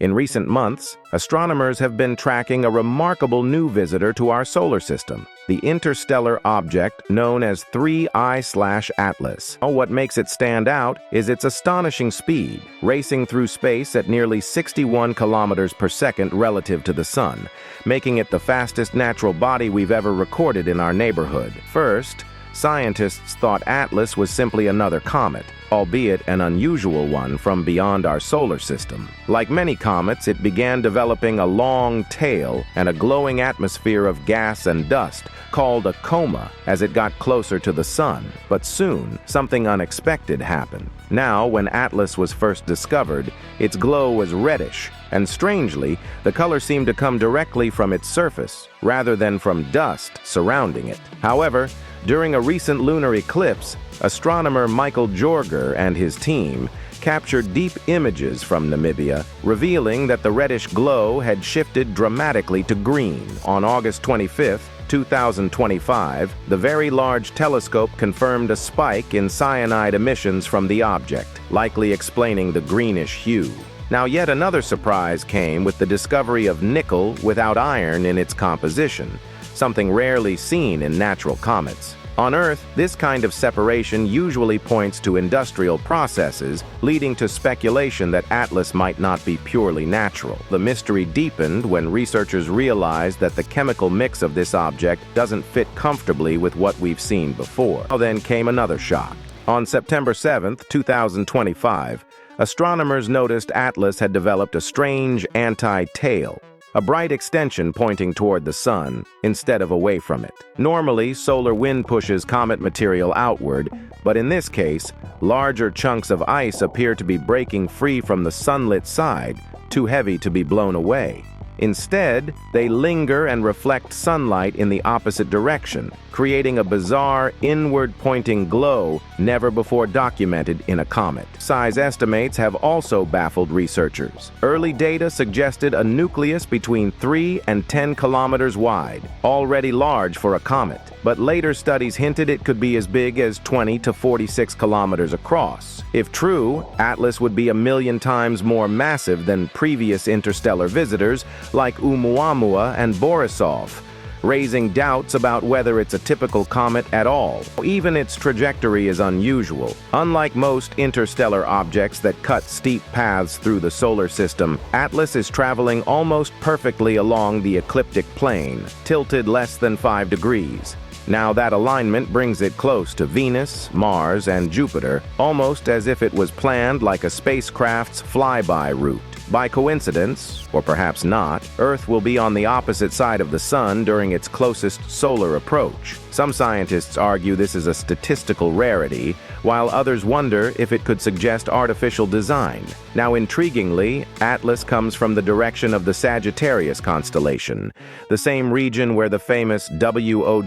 In recent months, astronomers have been tracking a remarkable new visitor to our solar system, the interstellar object known as 3I-ATLAS. What makes it stand out is its astonishing speed, racing through space at nearly 61 kilometers per second relative to the Sun, making it the fastest natural body we've ever recorded in our neighborhood. First, scientists thought Atlas was simply another comet, albeit an unusual one from beyond our solar system. Like many comets, it began developing a long tail and a glowing atmosphere of gas and dust, called a coma, as it got closer to the Sun. But soon, something unexpected happened. Now, when Atlas was first discovered, its glow was reddish, and strangely, the color seemed to come directly from its surface, rather than from dust surrounding it. However, during a recent lunar eclipse, astronomer Michael Jorger and his team captured deep images from Namibia, revealing that the reddish glow had shifted dramatically to green. On August 25, 2025, the Very Large Telescope confirmed a spike in cyanide emissions from the object, likely explaining the greenish hue. Now, yet another surprise came with the discovery of nickel without iron in its composition, something rarely seen in natural comets. On Earth, this kind of separation usually points to industrial processes, leading to speculation that Atlas might not be purely natural. The mystery deepened when researchers realized that the chemical mix of this object doesn't fit comfortably with what we've seen before. Then came another shock. On September 7, 2025, astronomers noticed Atlas had developed a strange anti-tail, a bright extension pointing toward the Sun instead of away from it. Normally, solar wind pushes comet material outward, but in this case, larger chunks of ice appear to be breaking free from the sunlit side, too heavy to be blown away. Instead, they linger and reflect sunlight in the opposite direction, creating a bizarre, inward-pointing glow never before documented in a comet. Size estimates have also baffled researchers. Early data suggested a nucleus between 3 and 10 kilometers wide, already large for a comet, but later studies hinted it could be as big as 20 to 46 kilometers across. If true, Atlas would be 1,000,000 times more massive than previous interstellar visitors like Oumuamua and Borisov, raising doubts about whether it's a typical comet at all. Even its trajectory is unusual. Unlike most interstellar objects that cut steep paths through the solar system, Atlas is traveling almost perfectly along the ecliptic plane, tilted less than 5 degrees. Now, that alignment brings it close to Venus, Mars, and Jupiter, almost as if it was planned like a spacecraft's flyby route. By coincidence, or perhaps not, Earth will be on the opposite side of the Sun during its closest solar approach. Some scientists argue this is a statistical rarity, while others wonder if it could suggest artificial design. Now, intriguingly, Atlas comes from the direction of the Sagittarius constellation, the same region where the famous WOW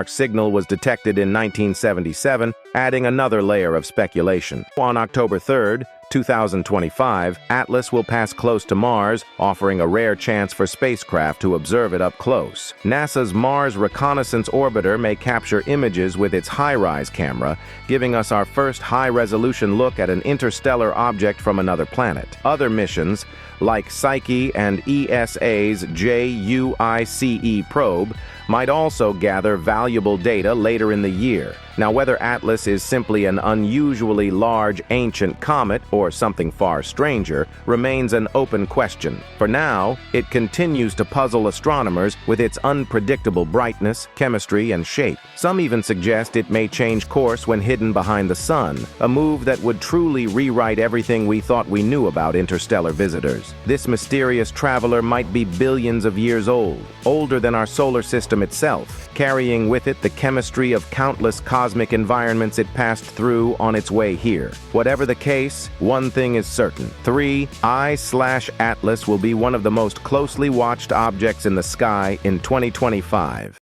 signal was detected in 1977, adding another layer of speculation. On October 3rd, 2025, Atlas will pass close to Mars, offering a rare chance for spacecraft to observe it up close. NASA's Mars Reconnaissance Orbiter may capture images with its HiRISE camera, giving us our first high-resolution look at an interstellar object from another planet. Other missions, like Psyche and ESA's JUICE probe, might also gather valuable data later in the year. Now, whether Atlas is simply an unusually large ancient comet or something far stranger remains an open question. For now, it continues to puzzle astronomers with its unpredictable brightness, chemistry, and shape. Some even suggest it may change course when hidden behind the Sun, a move that would truly rewrite everything we thought we knew about interstellar visitors. This mysterious traveler might be billions of years old, older than our solar system itself, carrying with it the chemistry of countless cosmic environments it passed through on its way here. Whatever the case, one thing is certain: 3I/Atlas will be one of the most closely watched objects in the sky in 2025.